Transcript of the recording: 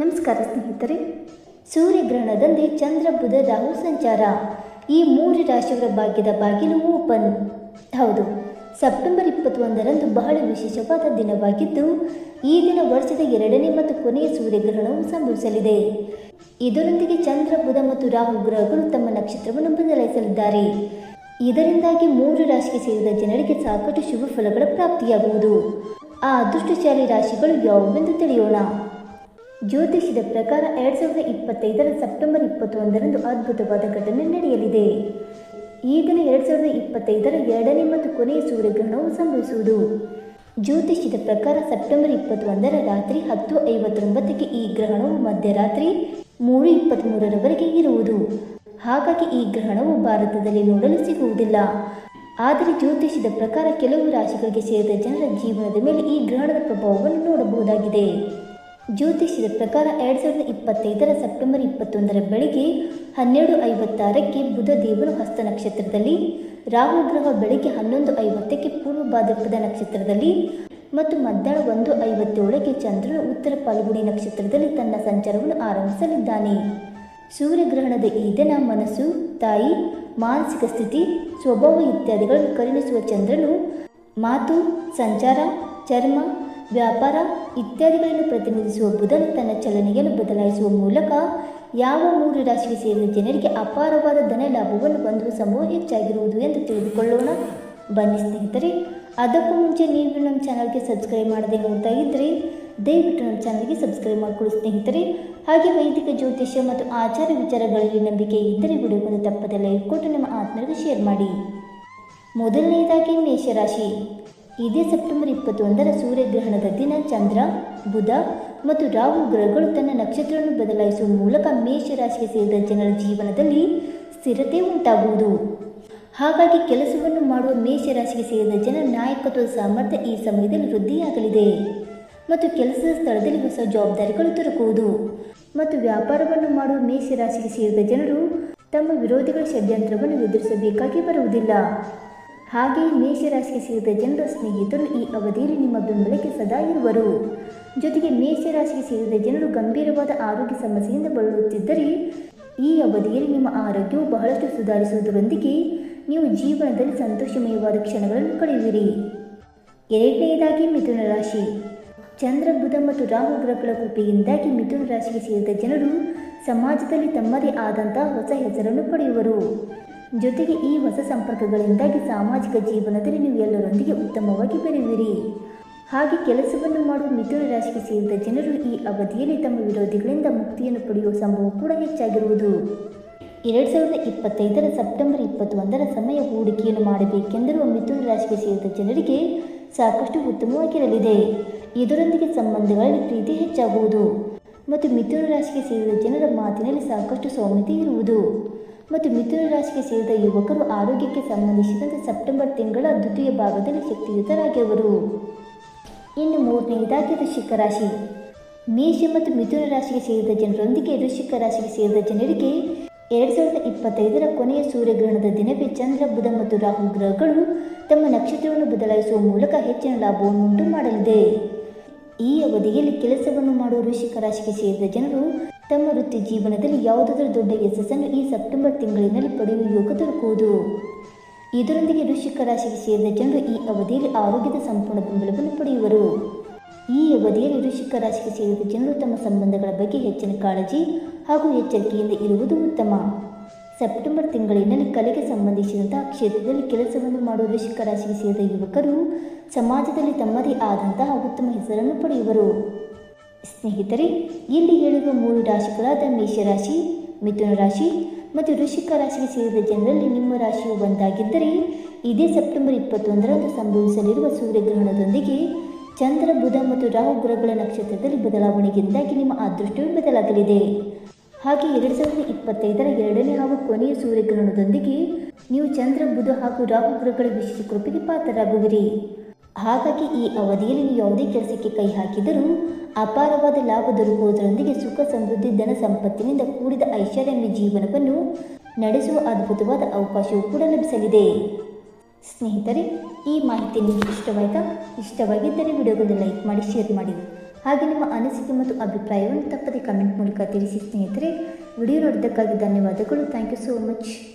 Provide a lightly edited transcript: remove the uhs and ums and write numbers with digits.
ನಮಸ್ಕಾರ ಸ್ನೇಹಿತರೆ. ಸೂರ್ಯಗ್ರಹಣದಂದೇ ಚಂದ್ರ, ಬುಧ, ರಾಹು ಸಂಚಾರ. ಈ ಮೂರು ರಾಶಿಯವರ ಭಾಗ್ಯದ ಬಾಗಿಲು ಓಪನ್. ಹೌದು, ಸೆಪ್ಟೆಂಬರ್ 21ರಂದು ಬಹಳ ವಿಶೇಷವಾದ ದಿನವಾಗಿದ್ದು, ಈ ದಿನ ವರ್ಷದ 2ನೇ ಮತ್ತು ಕೊನೆಯ ಸೂರ್ಯಗ್ರಹಣವು ಸಂಭವಿಸಲಿದೆ. ಇದರೊಂದಿಗೆ ಚಂದ್ರ, ಬುಧ ಮತ್ತು ರಾಹು ಗ್ರಹಗಳು ತಮ್ಮ ನಕ್ಷತ್ರವನ್ನು ಬದಲಾಯಿಸಲಿದ್ದಾರೆ. ಇದರಿಂದಾಗಿ ಮೂರು ರಾಶಿಗೆ ಸೇರಿದ ಜನರಿಗೆ ಸಾಕಷ್ಟು ಶುಭ ಫಲಗಳ ಪ್ರಾಪ್ತಿಯಾಗುವುದು. ಆ ಅದೃಷ್ಟಶಾಲಿ ರಾಶಿಗಳು ಯಾವುವೆಂದು ತಿಳಿಯೋಣ. ಜ್ಯೋತಿಷ್ಯದ ಪ್ರಕಾರ 2025ರ ಸೆಪ್ಟೆಂಬರ್ 21ರಂದು ಅದ್ಭುತವಾದ ಘಟನೆ ನಡೆಯಲಿದೆ. ಈ ದಿನ 2025ರ 2ನೇ ಮತ್ತು ಕೊನೆಯ ಸೂರ್ಯಗ್ರಹಣವು ಸಂಭವಿಸುವುದು. ಜ್ಯೋತಿಷ್ಯದ ಪ್ರಕಾರ ಸೆಪ್ಟೆಂಬರ್ 21ರ ರಾತ್ರಿ 10:59ಕ್ಕೆ ಈ ಗ್ರಹಣವು ಮಧ್ಯರಾತ್ರಿ 3:23ರವರೆಗೆ ಇರುವುದು. ಹಾಗಾಗಿ ಈ ಗ್ರಹಣವು ಭಾರತದಲ್ಲಿ ನೋಡಲು ಸಿಗುವುದಿಲ್ಲ. ಆದರೆ ಜ್ಯೋತಿಷ್ಯದ ಪ್ರಕಾರ ಕೆಲವು ರಾಶಿಗಳಿಗೆ ಸೇರಿದ ಜನರ ಜೀವನದ ಮೇಲೆ ಈ ಗ್ರಹಣದ ಪ್ರಭಾವವನ್ನು ನೋಡಬಹುದಾಗಿದೆ. ಜ್ಯೋತಿಷ್ಯದ ಪ್ರಕಾರ 2025ರ ಸೆಪ್ಟೆಂಬರ್ 21ರ ಬೆಳಿಗ್ಗೆ 12:56ಕ್ಕೆ ಬುಧ ದೇವರು ಹಸ್ತ ನಕ್ಷತ್ರದಲ್ಲಿ, ರಾಹು ಗ್ರಹ ಬೆಳಿಗ್ಗೆ 11:50ಕ್ಕೆ ಪೂರ್ವ ಭಾದ್ರಪದ ನಕ್ಷತ್ರದಲ್ಲಿ ಮತ್ತು ಮಧ್ಯಾಹ್ನ 1:57ಕ್ಕೆ ಚಂದ್ರನು ಉತ್ತರ ಫಾಲ್ಗುಣಿ ನಕ್ಷತ್ರದಲ್ಲಿ ತನ್ನ ಸಂಚಾರವನ್ನು ಆರಂಭಿಸಲಿದ್ದಾನೆ. ಸೂರ್ಯಗ್ರಹಣದ ಈ ದಿನ ಮನಸ್ಸು, ತಾಯಿ, ಮಾನಸಿಕ ಸ್ಥಿತಿ, ಸ್ವಭಾವ ಇತ್ಯಾದಿಗಳನ್ನು ಕರುಣಿಸುವ ಚಂದ್ರನು ಮಾತು, ಸಂಚಾರ, ಚರ್ಮ, ವ್ಯಾಪಾರ ಇತ್ಯಾದಿಗಳನ್ನು ಪ್ರತಿನಿಧಿಸುವ ಬುಧನು ತನ್ನ ಚಲನೆಯನ್ನು ಬದಲಾಯಿಸುವ ಮೂಲಕ ಯಾವ ಮೂರು ರಾಶಿಗೆ ಸೇರಿದ ಜನರಿಗೆ ಅಪಾರವಾದ ಧನ ಲಾಭವನ್ನು ಹೊಂದುವ ಸಂಭವ ಹೆಚ್ಚಾಗಿರುವುದು ಎಂದು ತಿಳಿದುಕೊಳ್ಳೋಣ. ಬನ್ನಿ ಸ್ನೇಹಿತರೆ, ಅದಕ್ಕೂ ಮುಂಚೆ ನೀವು ನಮ್ಮ ಚಾನಲ್ಗೆ ಸಬ್ಸ್ಕ್ರೈಬ್ ಮಾಡದೆ ನೋಡ್ತಾ ಇದ್ದರೆ ದಯವಿಟ್ಟು ನಮ್ಮ ಚಾನಲ್ಗೆ ಸಬ್ಸ್ಕ್ರೈಬ್ ಮಾಡಿಕೊಳ್ಳಿ ಸ್ನೇಹಿತರೆ. ಹಾಗೆ ವೈದಿಕ ಜ್ಯೋತಿಷ್ಯ ಮತ್ತು ಆಚಾರ ವಿಚಾರಗಳಲ್ಲಿ ನಂಬಿಕೆ ಇದ್ದರೆ ವಿಡಿಯೋವನ್ನು ತಪ್ಪದೆ ಲೈಕ್ ಕೊಟ್ಟು ನಿಮ್ಮ ಆತ್ಮರಿಗೆ ಶೇರ್ ಮಾಡಿ. ಮೊದಲನೆಯದಾಗಿ ಮೇಷರಾಶಿ. ಇದೇ ಸೆಪ್ಟೆಂಬರ್ 21ರ ಸೂರ್ಯಗ್ರಹಣದ ದಿನ ಚಂದ್ರ, ಬುಧ ಮತ್ತು ರಾಹು ಗ್ರಹಗಳು ತನ್ನ ನಕ್ಷತ್ರವನ್ನು ಬದಲಾಯಿಸುವ ಮೂಲಕ ಮೇಷರಾಶಿಗೆ ಸೇರಿದ ಜನರ ಜೀವನದಲ್ಲಿ ಸ್ಥಿರತೆ ಉಂಟಾಗುವುದು. ಹಾಗಾಗಿ ಕೆಲಸವನ್ನು ಮಾಡುವ ಮೇಷರಾಶಿಗೆ ಸೇರಿದ ಜನರ ನಾಯಕತ್ವದ ಸಾಮರ್ಥ್ಯ ಈ ಸಮಯದಲ್ಲಿ ವೃದ್ಧಿಯಾಗಲಿದೆ ಮತ್ತು ಕೆಲಸದ ಸ್ಥಳದಲ್ಲಿ ಹೊಸ ಜವಾಬ್ದಾರಿಗಳು ದೊರಕುವುದು. ಮತ್ತು ವ್ಯಾಪಾರವನ್ನು ಮಾಡುವ ಮೇಷರಾಶಿಗೆ ಸೇರಿದ ಜನರು ತಮ್ಮ ವಿರೋಧಿಗಳ ಷಡ್ಯಂತ್ರವನ್ನು ಎದುರಿಸಬೇಕಾಗಿ ಬರುವುದಿಲ್ಲ. ಹಾಗೆಯೇ ಮೇಷರಾಶಿಗೆ ಸೇರಿದ ಜನರ ಸ್ನೇಹಿತರು ಈ ಅವಧಿಯಲ್ಲಿ ನಿಮ್ಮ ಬೆಂಬಲಕ್ಕೆ ಸದಾ ಇರುವರು. ಜೊತೆಗೆ ಮೇಷರಾಶಿಗೆ ಸೇರಿದ ಜನರು ಗಂಭೀರವಾದ ಆರೋಗ್ಯ ಸಮಸ್ಯೆಯಿಂದ ಬಳಲುತ್ತಿದ್ದರೆ ಈ ಅವಧಿಯಲ್ಲಿ ನಿಮ್ಮ ಆರೋಗ್ಯವು ಬಹಳಷ್ಟು ಸುಧಾರಿಸುವುದರೊಂದಿಗೆ ನೀವು ಜೀವನದಲ್ಲಿ ಸಂತೋಷಮಯವಾದ ಕ್ಷಣಗಳನ್ನು ಕಳೆಯುವಿರಿ. ಎರಡನೆಯದಾಗಿ ಮಿಥುನ ರಾಶಿ. ಚಂದ್ರ, ಬುಧ ಮತ್ತು ರಾಹು ಗ್ರಹಗಳ ಕೃಪೆಯಿಂದಾಗಿ ಮಿಥುನ ರಾಶಿಗೆ ಸೇರಿದ ಜನರು ಸಮಾಜದಲ್ಲಿ ತಮ್ಮದೇ ಆದಂತಹ ಹೊಸ ಹೆಸರನ್ನು ಪಡೆಯುವರು. ಜೊತೆಗೆ ಈ ಹೊಸ ಸಂಪರ್ಕಗಳಿಂದಾಗಿ ಸಾಮಾಜಿಕ ಜೀವನದಲ್ಲಿ ನೀವು ಎಲ್ಲರೊಂದಿಗೆ ಉತ್ತಮವಾಗಿ ಬೆರೆಯುವಿರಿ. ಹಾಗೆ ಕೆಲಸವನ್ನು ಮಾಡುವ ಮಿಥುನ ರಾಶಿಗೆ ಸೇರಿದ ಜನರು ಈ ಅವಧಿಯಲ್ಲಿ ತಮ್ಮ ವಿರೋಧಿಗಳಿಂದ ಮುಕ್ತಿಯನ್ನು ಪಡೆಯುವ ಸಂಭವ ಕೂಡ ಹೆಚ್ಚಾಗಿರುವುದು. 2025ರ ಸೆಪ್ಟೆಂಬರ್ 21ರ ಸಮಯ ಹೂಡಿಕೆಯನ್ನು ಮಾಡಬೇಕೆಂದಿರುವ ಮಿಥುನ ರಾಶಿಗೆ ಸೇರಿದ ಜನರಿಗೆ ಸಾಕಷ್ಟು ಉತ್ತಮವಾಗಿರಲಿದೆ. ಇದರೊಂದಿಗೆ ಸಂಬಂಧಗಳಲ್ಲಿ ಪ್ರೀತಿ ಹೆಚ್ಚಾಗುವುದು ಮತ್ತು ಮಿಥುನ ರಾಶಿಗೆ ಸೇರಿದ ಜನರ ಮಾತಿನಲ್ಲಿ ಸಾಕಷ್ಟು ಸೌಮ್ಯತೆ ಇರುವುದು. ಮತ್ತು ಮಿಥುನ ರಾಶಿಗೆ ಸೇರಿದ ಯುವಕರು ಆರೋಗ್ಯಕ್ಕೆ ಸಂಬಂಧಿಸಿದಂತೆ ಸೆಪ್ಟೆಂಬರ್ ತಿಂಗಳ ದ್ವಿತೀಯ ಭಾಗದಲ್ಲಿ ಶಕ್ತಿಯುತರಾಗಿರುವರು. ಇನ್ನು ಮೂರನೆಯದಾಗಿ ವೃಶ್ಚಿಕ ರಾಶಿ. ಮೇಷ ಮತ್ತು ಮಿಥುನ ರಾಶಿಗೆ ಸೇರಿದ ಜನರೊಂದಿಗೆ ವೃಶ್ಚಿಕ ರಾಶಿಗೆ ಸೇರಿದ ಜನರಿಗೆ 2025ರ ಕೊನೆಯ ಸೂರ್ಯಗ್ರಹಣದ ದಿನವೇ ಚಂದ್ರ, ಬುಧ ಮತ್ತು ರಾಹು ಗ್ರಹಗಳು ತಮ್ಮ ನಕ್ಷತ್ರವನ್ನು ಬದಲಾಯಿಸುವ ಮೂಲಕ ಹೆಚ್ಚಿನ ಲಾಭವನ್ನು ಉಂಟು ಮಾಡಲಿದೆ. ಈ ಅವಧಿಯಲ್ಲಿ ಕೆಲಸವನ್ನು ಮಾಡುವ ವೃಶ್ಚಿಕ ರಾಶಿಗೆ ಸೇರಿದ ಜನರು ತಮ್ಮ ವೃತ್ತಿ ಜೀವನದಲ್ಲಿ ಯಾವುದಾದರೂ ದೊಡ್ಡ ಯಶಸ್ಸನ್ನು ಈ ಸೆಪ್ಟೆಂಬರ್ ತಿಂಗಳಿನಲ್ಲಿ ಪಡೆಯುವ ಯೋಗ ದೊರಕುವುದು. ಇದರೊಂದಿಗೆ ವೃಶ್ಚಿಕ ರಾಶಿಗೆ ಸೇರಿದ ಜನರು ಈ ಅವಧಿಯಲ್ಲಿ ಆರೋಗ್ಯದ ಸಂಪೂರ್ಣ ಬೆಂಬಲವನ್ನು ಪಡೆಯುವರು. ಈ ಅವಧಿಯಲ್ಲಿ ವೃಶ್ಚಿಕ ರಾಶಿಗೆ ಸೇರಿದ ಜನರು ತಮ್ಮ ಸಂಬಂಧಗಳ ಬಗ್ಗೆ ಹೆಚ್ಚಿನ ಕಾಳಜಿ ಹಾಗೂ ಎಚ್ಚರಿಕೆಯಿಂದ ಇರುವುದು ಉತ್ತಮ. ಸೆಪ್ಟೆಂಬರ್ ತಿಂಗಳಿನಲ್ಲಿ ಕಲೆಗೆ ಸಂಬಂಧಿಸಿದಂತಹ ಕ್ಷೇತ್ರದಲ್ಲಿ ಕೆಲಸವನ್ನು ಮಾಡುವ ವೃಶ್ಚಿಕ ರಾಶಿಗೆ ಸೇರಿದ ಯುವಕರು ಸಮಾಜದಲ್ಲಿ ತಮ್ಮದೇ ಆದಂತಹ ಉತ್ತಮ ಹೆಸರನ್ನು ಪಡೆಯುವರು. ಸ್ನೇಹಿತರೆ, ಇಲ್ಲಿ ಹೇಳಿರುವ ಮೂರು ರಾಶಿಗಳಾದ ಮೇಷರಾಶಿ, ಮಿಥುನ ರಾಶಿ ಮತ್ತು ವೃಶ್ಚಿಕ ರಾಶಿಗೆ ಸೇರಿದ ಜನರಲ್ಲಿ ನಿಮ್ಮ ರಾಶಿಯು ಒಂದಾಗಿದ್ದರೆ ಇದೇ ಸೆಪ್ಟೆಂಬರ್ 21ರಂದು ಸಂಭವಿಸಲಿರುವ ಸೂರ್ಯಗ್ರಹಣದೊಂದಿಗೆ ಚಂದ್ರ, ಬುಧ ಮತ್ತು ರಾಹು ಗ್ರಹಗಳ ನಕ್ಷತ್ರದಲ್ಲಿ ಬದಲಾವಣೆಯಿಂದಾಗಿ ನಿಮ್ಮ ಅದೃಷ್ಟವೂ ಬದಲಾಗಲಿದೆ. ಹಾಗೆ 2025ರ 2ನೇ ಹಾಗೂ ಕೊನೆಯ ಸೂರ್ಯಗ್ರಹಣದೊಂದಿಗೆ ನೀವು ಚಂದ್ರ, ಬುಧ ಹಾಗೂ ರಾಹು ಗ್ರಹಗಳ ವಿಶೇಷ ಕೃಪೆಗೆ ಪಾತ್ರರಾಗುವಿರಿ. ಹಾಗಾಗಿ ಈ ಅವಧಿಯಲ್ಲಿ ನೀವು ಯಾವುದೇ ಕೆಲಸಕ್ಕೆ ಕೈ ಹಾಕಿದರೂ ಅಪಾರವಾದ ಲಾಭ ದೊರಕುವುದರೊಂದಿಗೆ ಸುಖ, ಸಮೃದ್ಧಿ, ಧನ ಸಂಪತ್ತಿನಿಂದ ಕೂಡಿದ ಐಷಾರಾಮಿ ಜೀವನವನ್ನು ನಡೆಸುವ ಅದ್ಭುತವಾದ ಅವಕಾಶವೂ ಕೂಡ ಲಭಿಸಲಿದೆ. ಸ್ನೇಹಿತರೆ, ಈ ಮಾಹಿತಿ ನಿಮಗೆ ಇಷ್ಟವಾಗಿದ್ದರೆ ವಿಡಿಯೋಗೊಂದು ಲೈಕ್ ಮಾಡಿ, ಶೇರ್ ಮಾಡಿ. ಹಾಗೆ ನಿಮ್ಮ ಅನಿಸಿಕೆ ಮತ್ತು ಅಭಿಪ್ರಾಯವನ್ನು ತಪ್ಪದೆ ಕಮೆಂಟ್ ಮೂಲಕ ತಿಳಿಸಿ ಸ್ನೇಹಿತರೆ. ವಿಡಿಯೋ ನೋಡಿದ್ದಕ್ಕಾಗಿ ಧನ್ಯವಾದಗಳು. Thank you so much.